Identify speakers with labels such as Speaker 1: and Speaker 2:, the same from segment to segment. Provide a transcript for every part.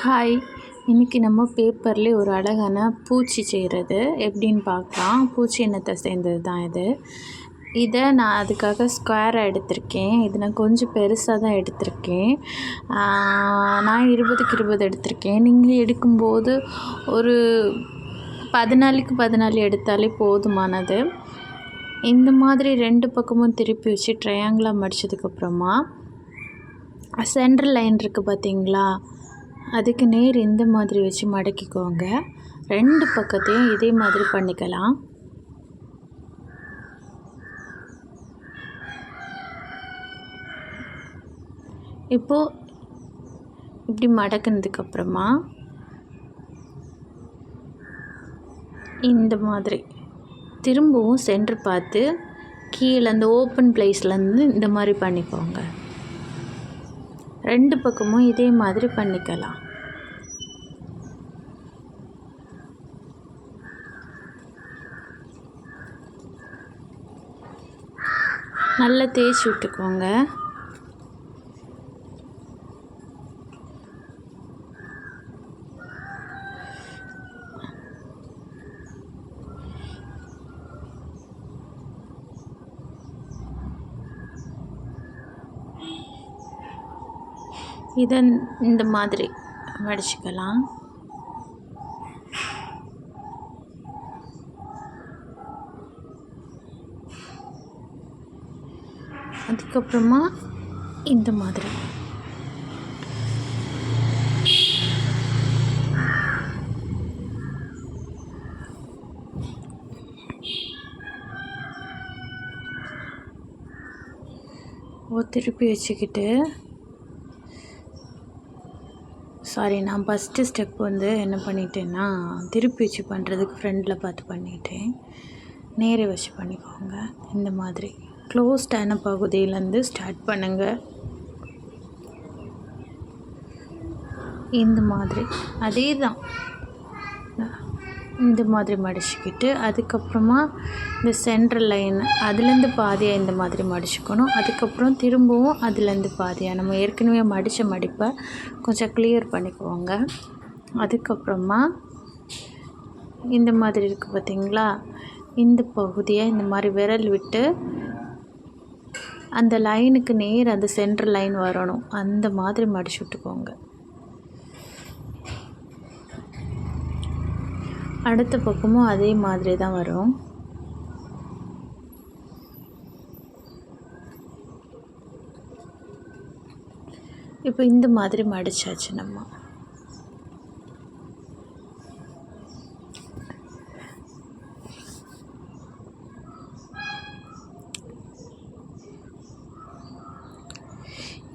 Speaker 1: Hi, இன்றைக்கி நம்ம பேப்பர்லேயே ஒரு அழகான பூச்சி செய்கிறது எப்படின்னு பார்க்கலாம். பூச்சி எண்ணத்தை சேர்ந்தது தான் இது. இதை நான் அதுக்காக ஸ்கொயராக எடுத்திருக்கேன். இது நான் கொஞ்சம் பெருசாக தான் எடுத்திருக்கேன். நான் 20க்கு 20 எடுத்திருக்கேன். நீங்கள் எடுக்கும்போது ஒரு 14க்கு 14 எடுத்தாலே போதுமானது. இந்த மாதிரி 2 பக்கமும் திருப்பி வச்சு ட்ரையாங்கிளாக மடித்ததுக்கப்புறமா சென்ட்ரல் லைன் இருக்குது பார்த்தீங்களா, அதுக்கு நேர் இந்த மாதிரி வச்சு மடக்கிக்கோங்க. 2 பக்கத்தையும் இதே மாதிரி பண்ணிக்கலாம். இப்போது இப்படி மடக்குனதுக்கப்புறமா இந்த மாதிரி திரும்பவும் சென்டர் பார்த்து கீழே அந்த ஓப்பன் பிளேஸ்லேருந்து இந்த மாதிரி பண்ணிக்கோங்க. 2 பக்கமும் இதே மாதிரி பண்ணிக்கலாம். நல்லா தேய்ச்சி விட்டுக்கோங்க. இதை இந்த மாதிரி மடிச்சுக்கலாம். அதுக்கப்புறமா இந்த மாதிரி திருப்பி வச்சுக்கிட்டு, நான் ஃபஸ்ட்டு ஸ்டெப் என்ன பண்ணிட்டேன்னா, திருப்பி வச்சு பண்ணுறதுக்கு ஃப்ரண்டில் பார்த்து பண்ணிட்டேன். நேரே வச்சு பண்ணிக்கோங்க. இந்த மாதிரி க்ளோஸ்டான பகுதியிலேருந்து ஸ்டார்ட் பண்ணுங்கள். இந்த மாதிரி அதே தான் இந்த மாதிரி மடிச்சுக்கிட்டு, அதுக்கப்புறமா இந்த சென்ட்ரல் லைன் அதுலேருந்து பாதியாக இந்த மாதிரி மடிச்சுக்கணும். அதுக்கப்புறம் திரும்பவும் அதுலேருந்து பாதியாக நம்ம ஏற்கனவே மடித்த மடிப்பை கொஞ்சம் கிளியர் பண்ணிக்குவோங்க. அதுக்கப்புறமா இந்த மாதிரி இருக்குது பார்த்திங்களா, இந்த பகுதியை இந்த மாதிரி விரல் விட்டு அந்த லைனுக்கு நேர் அந்த சென்ட்ரல் லைன் வரணும், அந்த மாதிரி மடிச்சு விட்டுக்கோங்க. அடுத்த பக்கமும் அதே மாதிரி தான் வரும். இப்போ இந்த மாதிரி மடிச்சாச்சு. நம்ம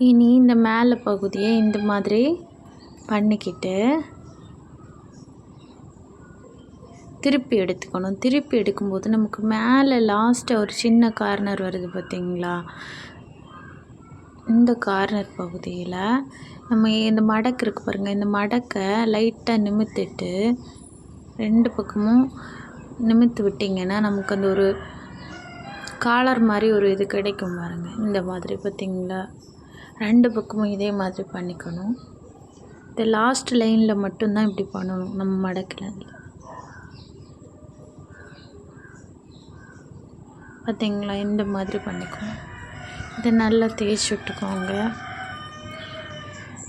Speaker 1: இனி இந்த மேலே பகுதியை இந்த மாதிரி பண்ணிக்கிட்டு திருப்பி எடுத்துக்கணும். திருப்பி எடுக்கும்போது நமக்கு மேலே லாஸ்ட்டாக ஒரு சின்ன கார்னர் வருது பார்த்திங்களா, இந்த கார்னர் பகுதியில் நம்ம இந்த மடக்கு இருக்குது பாருங்கள், இந்த மடக்கை லைட்டாக நிமித்திட்டு 2 பக்கமும் நிமித்து விட்டிங்கன்னா நமக்கு அந்த ஒரு காலர் மாதிரி ஒரு இது கிடைக்கும் பாருங்கள். இந்த மாதிரி பார்த்திங்களா, 2 பக்கமும் இதே மாதிரி பண்ணிக்கணும். இந்த லாஸ்ட் லைனில் மட்டும்தான் இப்படி பண்ணணும் நம்ம மடக்கில். பார்த்திங்களா, இந்த மாதிரி பண்ணிக்கணும். இதை நல்லா தேய்ச்சி விட்டுக்கோங்க.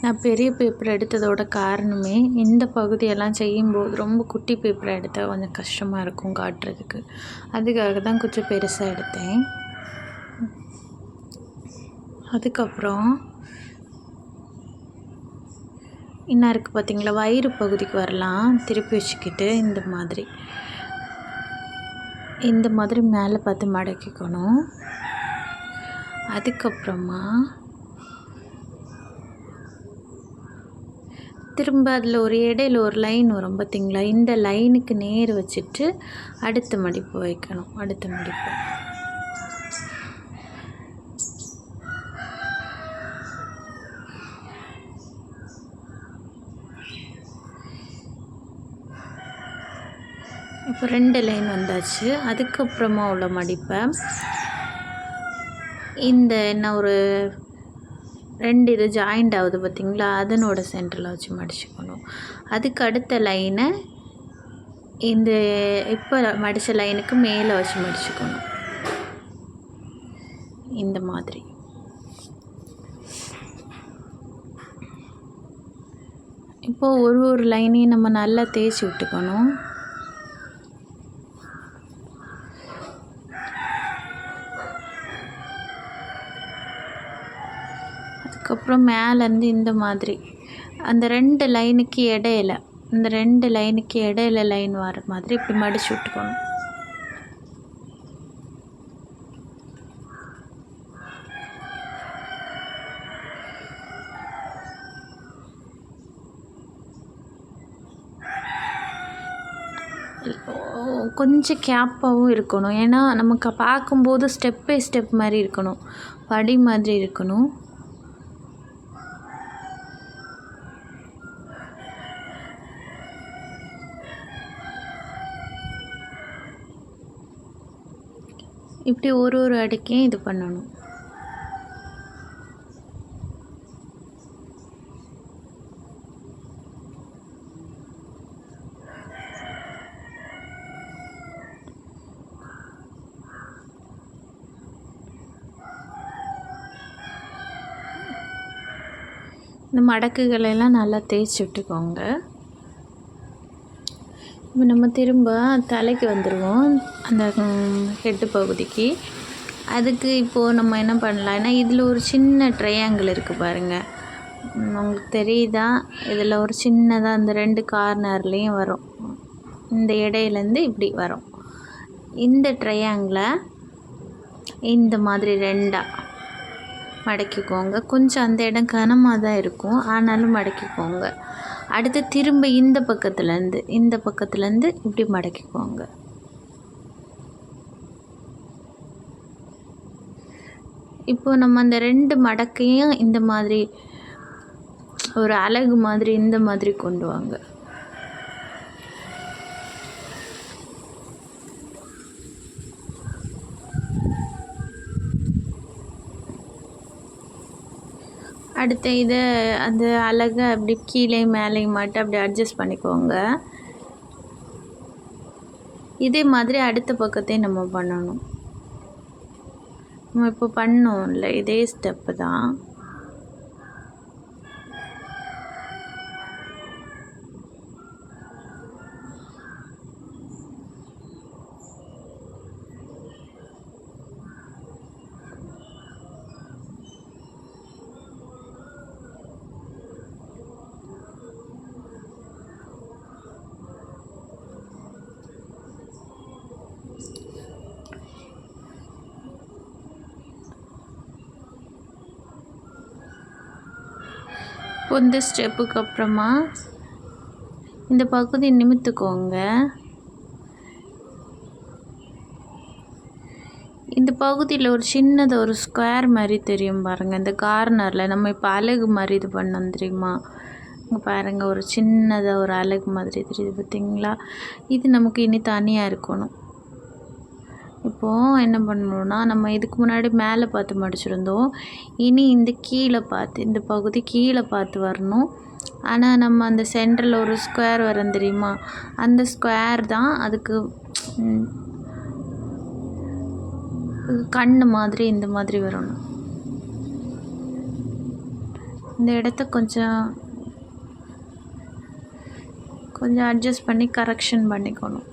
Speaker 1: நான் பெரிய பேப்பர் எடுத்ததோட காரணமே, இந்த பகுதியெல்லாம் செய்யும்போது ரொம்ப குட்டி பேப்பராக எடுத்தால் கொஞ்சம் கஷ்டமாக இருக்கும் காட்டுறதுக்கு. அதுக்காக தான் கொஞ்சம் பெருசாக எடுத்தேன். அதுக்கப்புறம் இன்னும் இருக்குது பார்த்திங்களா, வயிறு பகுதிக்கு வரலாம். திருப்பி வச்சுக்கிட்டு இந்த மாதிரி மேலே பார்த்து மடக்கிக்கணும். அதுக்கப்புறமா திரும்ப அதில் ஒரு இடையில ஒரு லைன் வரும் பார்த்திங்களா, இந்த லைனுக்கு நேர் வச்சுட்டு அடுத்த மடிப்பு வைக்கணும். அடுத்த மடிப்பு இப்போ 2 லைன் வந்தாச்சு. அதுக்கப்புறமா உள்ள மடிப்பை இந்த என்ன ஒரு 2 இது ஜாயிண்ட் ஆகுது பார்த்திங்களா, அதனோட சென்டரில் வச்சு மடிச்சுக்கணும். அதுக்கு அடுத்த லைனை இந்த இப்போ மடித்த லைனுக்கு மேலே வச்சு மடிச்சுக்கணும். இந்த மாதிரி. இப்போது ஒரு லைனையும் நம்ம நல்லா தேய்ச்சி விட்டுக்கணும். அதுக்கப்புறம் மேலேருந்து இந்த மாதிரி அந்த 2 லைனுக்கு இடையில இந்த 2 லைனுக்கு இடையில லைன் வர மாதிரி இப்படி மடிச்சு விட்டுக்கணும். கொஞ்சம் கேப்பாகவும் இருக்கணும். ஏன்னா நமக்கு பார்க்கும்போது ஸ்டெப் பை ஸ்டெப் மாதிரி இருக்கணும், படி மாதிரி இருக்கணும். இப்படி ஒரு அடுக்கையும் இது பண்ணணும். இந்த மடக்குகளெல்லாம் நல்லா தேய்ச்சி விட்டுக்கோங்க. இப்போ நம்ம திரும்ப தலைக்கு வந்துடுவோம், அந்த ஹெட்டு பகுதிக்கு. அதுக்கு இப்போது நம்ம என்ன பண்ணலாம்னா, இதில் ஒரு சின்ன ட்ரையாங்கிள் இருக்குது பாருங்கள், உங்களுக்கு தெரியுதா? இதில் ஒரு சின்னதாக அந்த 2 கார்னர்லேயும் வரும், இந்த இடையிலேருந்து இப்படி வரும். இந்த ட்ரையாங்கிளை இந்த மாதிரி 2ஆக மடக்கிக்கோங்க. கொஞ்சம் அந்த இடம் கனமாக தான் இருக்கும், ஆனாலும் மடக்கிக்கோங்க. அடுத்து திரும்ப இந்த பக்கத்துலேருந்து இப்படி மடக்கிக்கோங்க. இப்போது நம்ம அந்த 2 மடக்கையும் இந்த மாதிரி ஒரு அலகு மாதிரி இந்த மாதிரி கொண்டு வாங்க. அடுத்து இதை அந்த அழகை அப்படி கீழே மேலேயும் மட்டும் அப்படி அட்ஜஸ்ட் பண்ணிக்கோங்க. இதே மாதிரி அடுத்த பக்கத்தையும் நம்ம பண்ணணும். நம்ம இப்போ பண்ணோம்ல, இதே ஸ்டெப்பு தான். இந்த ஸ்டெப்புக்கு அப்புறமா இந்த பகுதி நிமித்துக்கோங்க. இந்த பகுதியில் ஒரு சின்னதாக ஒரு ஸ்கொயர் மாதிரி தெரியும் பாருங்கள், இந்த கார்னரில் நம்ம இப்போ அலகு மாதிரி இது பண்ணோம் தெரியுமா? இங்கே பாருங்கள், ஒரு சின்னதாக ஒரு அலகு மாதிரி தெரியுது பார்த்தீங்களா? இது நமக்கு இனி தனியாக இருக்கணும். இப்போது என்ன பண்ணணுன்னா, நம்ம இதுக்கு முன்னாடி மேலே பார்த்து மடிச்சிருந்தோம், இனி இந்த கீழே பார்த்து, இந்த பகுதி கீழே பார்த்து வரணும். ஆனால் நம்ம அந்த சென்டரில் ஒரு ஸ்கொயர் வரும் தெரியுமா, அந்த ஸ்கொயர் தான் அதுக்கு கண்ணு மாதிரி இந்த மாதிரி வரணும். இந்த இடத்த கொஞ்சம் அட்ஜஸ்ட் பண்ணி கரெக்ஷன் பண்ணிக்கணும்.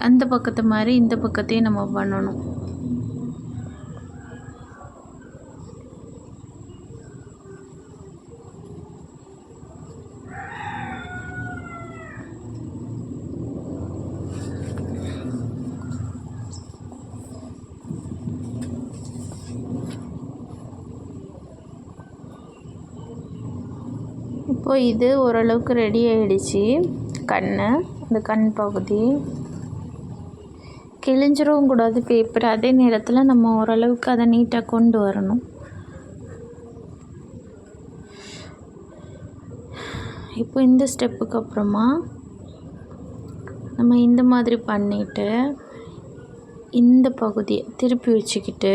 Speaker 1: அந்த பக்கத்து மாதிரி இந்த பக்கத்தையும் நம்ம பண்ணணும். இப்போது இது ஓரளவுக்கு ரெடி ஆகிடுச்சு. இந்த கண் பகுதி கிழிஞ்சிடவும் கூடாது பேப்பர். அதே நேரத்தில் நம்ம ஓரளவுக்கு அதை நீட்டாக கொண்டு வரணும். இப்போ இந்த ஸ்டெப்புக்கு அப்புறமா நம்ம இந்த மாதிரி பண்ணிவிட்டு இந்த பகுதியை திருப்பி வச்சுக்கிட்டு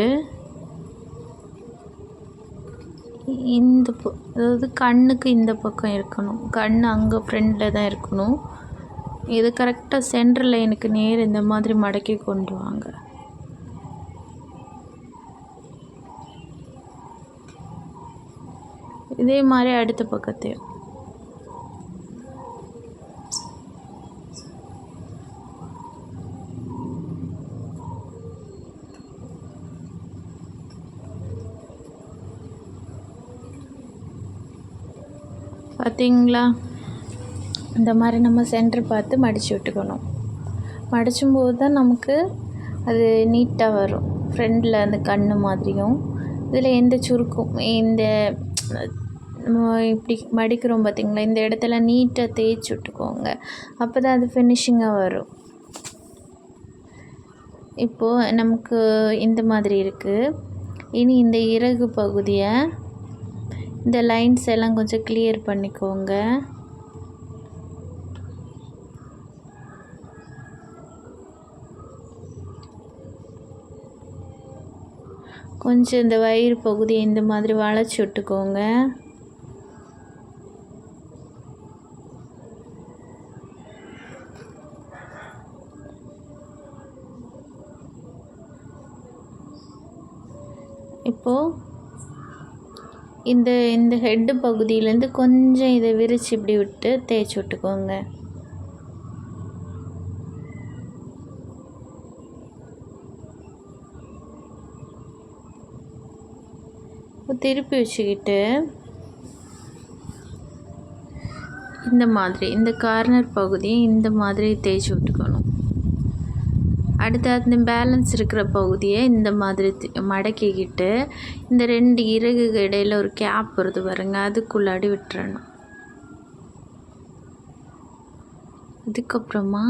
Speaker 1: அதாவது கண்ணுக்கு இந்த பக்கம் இருக்கணும். கண் அங்கே ஃப்ரண்டில் தான் இருக்கணும். இது கரெக்டாக சென்டர் லைனுக்கு நேர் இந்த மாதிரி மடக்கி கொண்டு வாங்க. இதே மாதிரி அடுத்த பக்கத்தையும் பார்த்தீங்களா? இந்த மாதிரி நம்ம சென்டர் பார்த்து மடித்து விட்டுக்கணும். மடிச்சும்போது தான் நமக்கு அது நீட்டாக வரும். ஃப்ரண்டில் அந்த கண் மாதிரியும் இதில் எந்த சுருக்கும் இந்த இப்படி மடிக்கிறோம் பார்த்திங்களா, இந்த இடத்துல நீட்டாக தேய்ச்சி விட்டுக்கோங்க. அப்போ தான் அது ஃபினிஷிங்காக வரும். இப்போது நமக்கு இந்த மாதிரி இருக்குது. இனி இந்த இறகு பகுதியை இந்த லைன்ஸ் எல்லாம் கொஞ்சம் கிளியர் பண்ணிக்கோங்க. கொஞ்சம் இந்த வயிறு பகுதியை இந்த மாதிரி வளைச்சி விட்டுக்கோங்க. இப்போது இந்த ஹெட்டு பகுதியிலேருந்து கொஞ்சம் இதை விரித்து இப்படி விட்டு தேய்ச்சி விட்டுக்கோங்க. திருப்பி வச்சுக்கிட்டு இந்த மாதிரி இந்த கார்னர் பகுதியை இந்த மாதிரி தேய்ச்சி விட்டுக்கணும். அடுத்து அந்த பேலன்ஸ் இருக்கிற பகுதியை இந்த மாதிரி மடக்கிக்கிட்டு இந்த 2 இறகு இடையில் ஒரு கேப் வருது பாருங்க, அதுக்குள்ளாடி விட்டுறணும். அதுக்கப்புறமா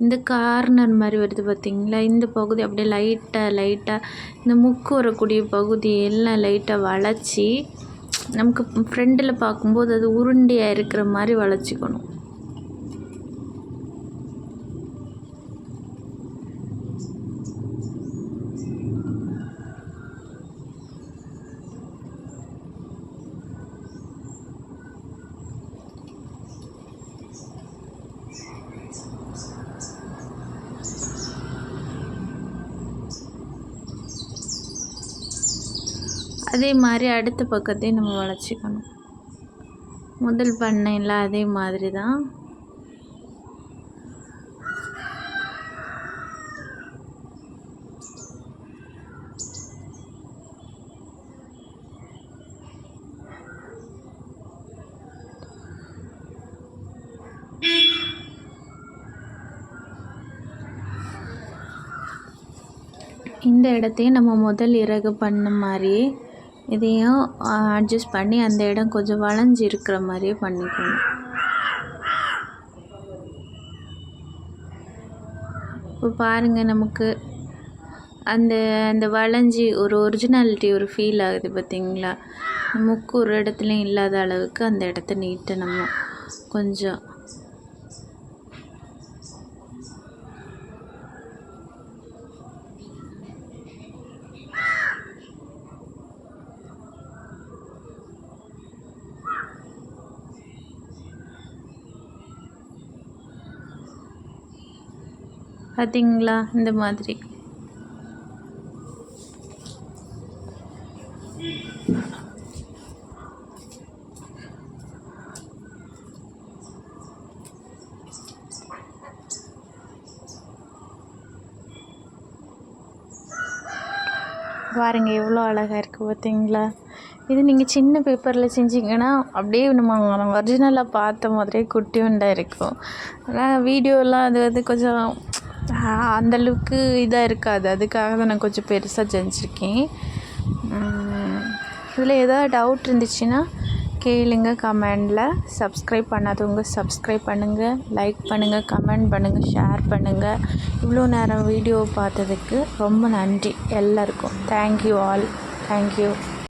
Speaker 1: இந்த கார்னர் மாதிரி வருது பார்த்திங்களா, இந்த பகுதி அப்படியே லைட்டாக இந்த முக்கு வரக்கூடிய பகுதி எல்லாம் லைட்டாக வளைச்சி நமக்கு ஃப்ரண்டில் பார்க்கும்போது அது உருண்டையாக இருக்கிற மாதிரி வளைச்சிக்கணும். அதே மாதிரி அடுத்த பக்கத்தையும் நம்ம வளைச்சிக்கணும். முதல் பண்ணையில் அதே மாதிரி தான். இந்த இடத்தையும் நம்ம முதல் இறகு பண்ண மாதிரி இதையும் அட்ஜஸ்ட் பண்ணி அந்த இடம் கொஞ்சம் வளைஞ்சி இருக்கிற மாதிரியே பண்ணிக்கணும். இப்போ பாருங்கள், நமக்கு அந்த வளைஞ்சி ஒரு ஒரிஜினாலிட்டி ஒரு ஃபீல் ஆகுது பார்த்திங்களா. முக்கு ஒரு இடத்துலையும் இல்லாத அளவுக்கு அந்த இடத்த நீட்டாக நம்ம கொஞ்சம் பார்த்தீங்களா இந்த மாதிரி. பாருங்க எவ்வளோ அழகாக இருக்குது பார்த்தீங்களா. இது நீங்கள் சின்ன பேப்பரில் செஞ்சிங்கன்னா அப்படியே நம்ம ஒரிஜினலாக பார்த்த மாதிரியே குட்டியுண்டாக இருக்கும். ஆனால் வீடியோலாம் அது கொஞ்சம் அந்தளவுக்கு இதாக இருக்காது. அதுக்காக தான் நான் கொஞ்சம் பெருசாக செஞ்சுருக்கேன். இதில் ஏதாவது டவுட் இருந்துச்சுன்னா கேளுங்க கமெண்டில். சப்ஸ்கிரைப் பண்ணாதவங்க சப்ஸ்கிரைப் பண்ணுங்கள், லைக் பண்ணுங்கள், கமெண்ட் பண்ணுங்கள், ஷேர் பண்ணுங்கள். இவ்வளோ நேரம் வீடியோ பார்த்ததுக்கு ரொம்ப நன்றி எல்லாருக்கும். Thank you all. தேங்க்யூ.